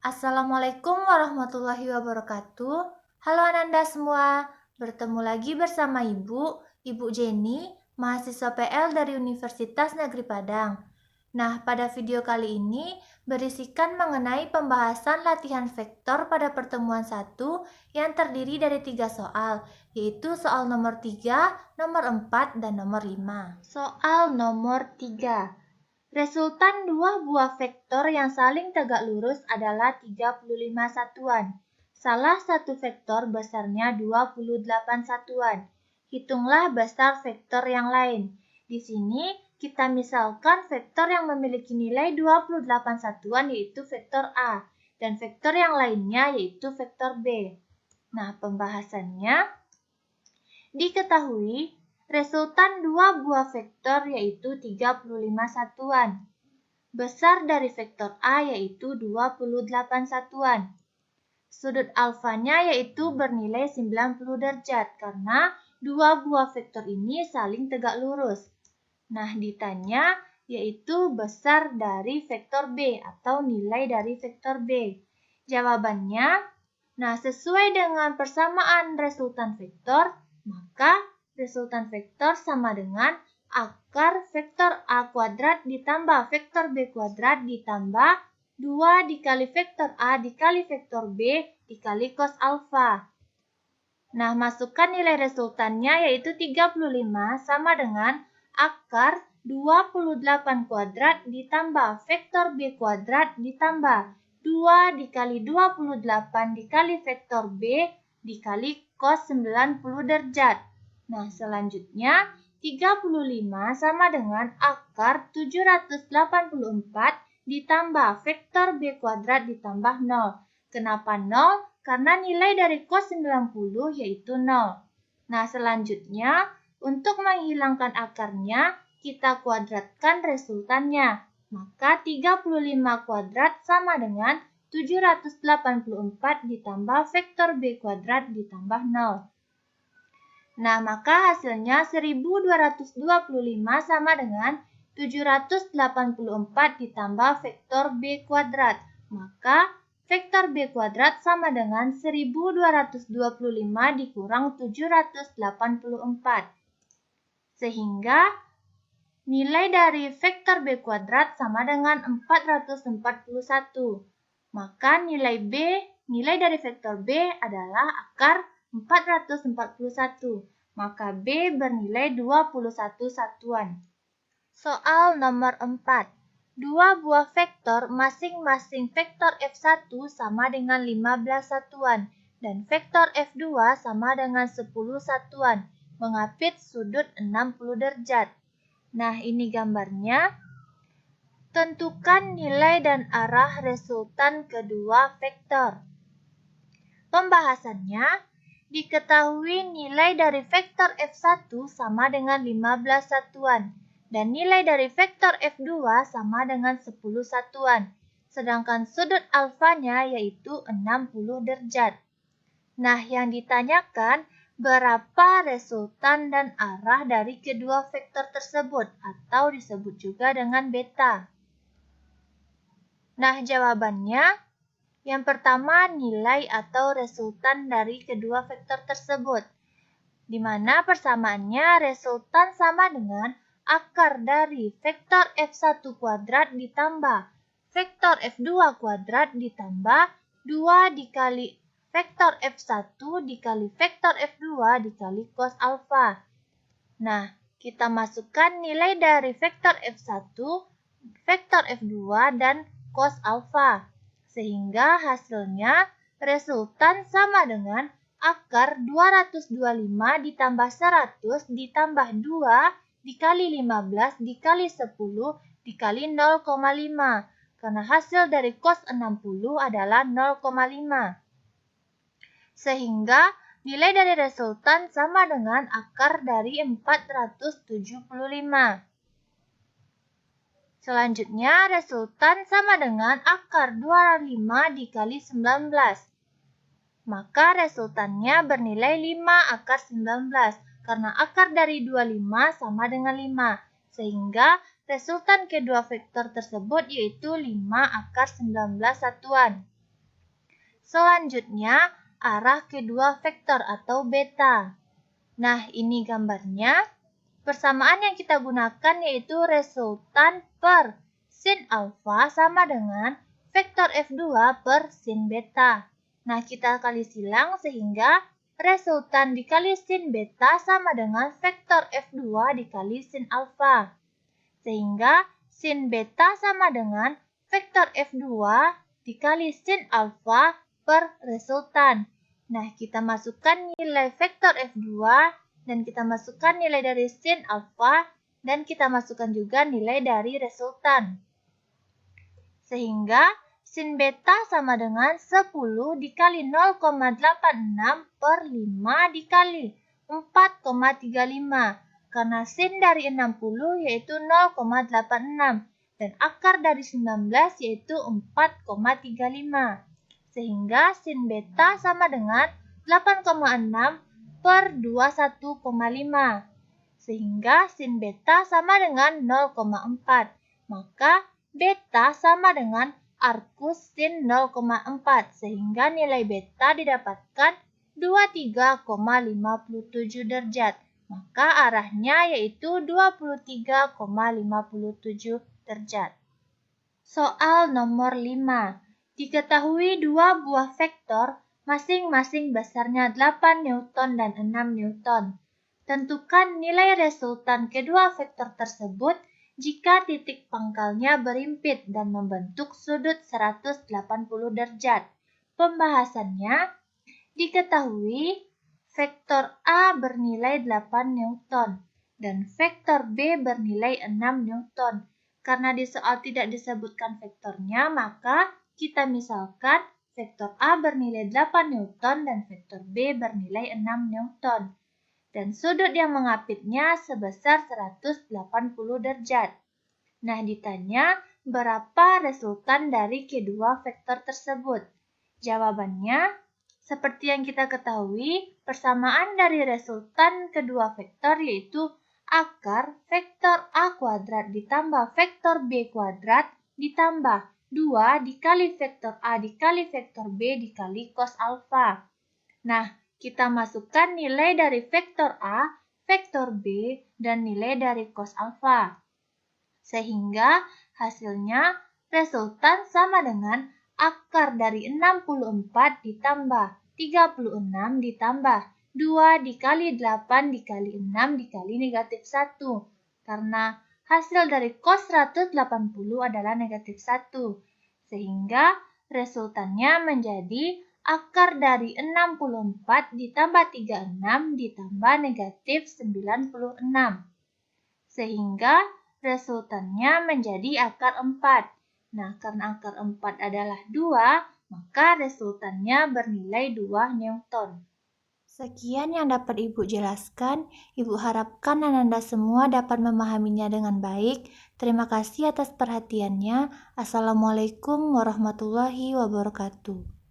Assalamualaikum warahmatullahi wabarakatuh. Halo Ananda semua, bertemu lagi bersama Ibu Jenny, mahasiswa PL dari Universitas Negeri Padang. Nah, pada video kali ini berisikan mengenai pembahasan latihan vektor pada pertemuan 1 yang terdiri dari 3 soal, yaitu soal nomor 3, nomor 4, dan nomor 5. Soal nomor 3. Resultan dua buah vektor yang saling tegak lurus adalah 35 satuan. Salah satu vektor besarnya 28 satuan. Hitunglah besar vektor yang lain. Di sini kita misalkan vektor yang memiliki nilai 28 satuan yaitu vektor A dan vektor yang lainnya yaitu vektor B. Nah, pembahasannya diketahui resultan dua buah vektor yaitu 35 satuan. Besar dari vektor A yaitu 28 satuan. Sudut alfanya yaitu bernilai 90 derajat karena dua buah vektor ini saling tegak lurus. Nah, ditanya yaitu besar dari vektor B atau nilai dari vektor B. Jawabannya, nah sesuai dengan persamaan resultan vektor, maka resultan vektor sama dengan akar vektor A kuadrat ditambah vektor B kuadrat ditambah 2 dikali vektor A dikali vektor B dikali cos alfa. Nah, masukkan nilai resultannya yaitu 35 sama dengan akar 28 kuadrat ditambah vektor B kuadrat ditambah 2 dikali 28 dikali vektor B dikali cos 90 derajat. Nah, selanjutnya 35 sama dengan akar 784 ditambah vektor B kuadrat ditambah 0. Kenapa 0? Karena nilai dari cos 90 yaitu 0. Nah, selanjutnya untuk menghilangkan akarnya, kita kuadratkan resultannya. Maka 35 kuadrat sama dengan 784 ditambah vektor B kuadrat ditambah 0. Nah, maka hasilnya 1225 sama dengan 784 ditambah vektor B kuadrat. Maka vektor B kuadrat sama dengan 1225 dikurang 784. Sehingga nilai dari vektor B kuadrat sama dengan 441. Maka nilai dari vektor B adalah akar 441. Maka B bernilai 21 satuan. Soal nomor 4. Dua buah vektor masing-masing vektor F1 sama dengan 15 satuan dan vektor F2 sama dengan 10 satuan mengapit sudut 60 derajat. Nah, ini gambarnya. Tentukan nilai dan arah resultan kedua vektor. Pembahasannya, diketahui nilai dari vektor F1 sama dengan 15 satuan dan nilai dari vektor F2 sama dengan 10 satuan, sedangkan sudut alfanya yaitu 60 derajat. Nah, yang ditanyakan berapa resultan dan arah dari kedua vektor tersebut atau disebut juga dengan beta. Nah, jawabannya yang pertama nilai atau resultan dari kedua vektor tersebut, di mana persamaannya resultan sama dengan akar dari vektor F1 kuadrat ditambah vektor F2 kuadrat ditambah 2 dikali vektor F1 dikali vektor F2 dikali cos alfa. Nah, kita masukkan nilai dari vektor F1, vektor F2, dan cos alfa. Sehingga hasilnya resultan sama dengan akar 225 ditambah 100 ditambah 2 dikali 15 dikali 10 dikali 0,5. Karena hasil dari cos 60 adalah 0,5. Sehingga nilai dari resultan sama dengan akar dari 475. Selanjutnya, resultan sama dengan akar 25 dikali 19. Maka resultannya bernilai 5 akar 19, karena akar dari 25 sama dengan 5. Sehingga resultan kedua vektor tersebut yaitu 5 akar 19 satuan. Selanjutnya, arah kedua vektor atau beta. Nah, ini gambarnya. Persamaan yang kita gunakan yaitu resultan per sin alfa sama dengan vektor F2 per sin beta. Nah, kita kali silang sehingga resultan dikali sin beta sama dengan vektor F2 dikali sin alfa. Sehingga sin beta sama dengan vektor F2 dikali sin alfa per resultan. Nah, kita masukkan nilai vektor F2 dan kita masukkan nilai dari sin alfa dan kita masukkan juga nilai dari resultan. Sehingga sin beta sama dengan 10 dikali 0,86 per 5 dikali 4,35. Karena sin dari 60 yaitu 0,86 dan akar dari 19 yaitu 4,35. Sehingga sin beta sama dengan 8,6 per 21,5. Sehingga sin beta sama dengan 0,4. Maka beta sama dengan arcus sin 0,4. Sehingga nilai beta didapatkan 23,57 derajat. Maka arahnya yaitu 23,57 derajat. Soal nomor 5. Diketahui dua buah vektor masing-masing besarnya 8 Newton dan 6 Newton. Tentukan nilai resultan kedua vektor tersebut jika titik pangkalnya berimpit dan membentuk sudut 180 derajat. Pembahasannya, diketahui vektor A bernilai 8 Newton dan vektor B bernilai 6 Newton. Karena di soal tidak disebutkan vektornya, maka kita misalkan vektor A bernilai 8 Newton dan vektor B bernilai 6 Newton. Dan sudut yang mengapitnya sebesar 180 derajat. Nah, ditanya berapa resultan dari kedua vektor tersebut? Jawabannya, seperti yang kita ketahui, persamaan dari resultan kedua vektor yaitu akar vektor A kuadrat ditambah vektor B kuadrat ditambah 2 dikali vektor A dikali vektor B dikali cos alfa. Nah, kita masukkan nilai dari vektor A, vektor B, dan nilai dari cos alfa. Sehingga hasilnya resultan sama dengan akar dari 64 ditambah 36 ditambah 2 dikali 8 dikali 6 dikali negatif 1. Karena hasil dari cos 180 adalah negatif 1. Sehingga resultannya menjadi akar dari 64 ditambah 36 ditambah negatif 96. Sehingga resultannya menjadi akar 4. Nah, karena akar 4 adalah 2, maka resultannya bernilai 2 Newton. Sekian yang dapat Ibu jelaskan. Ibu harapkan Ananda semua dapat memahaminya dengan baik. Terima kasih atas perhatiannya. Assalamualaikum warahmatullahi wabarakatuh.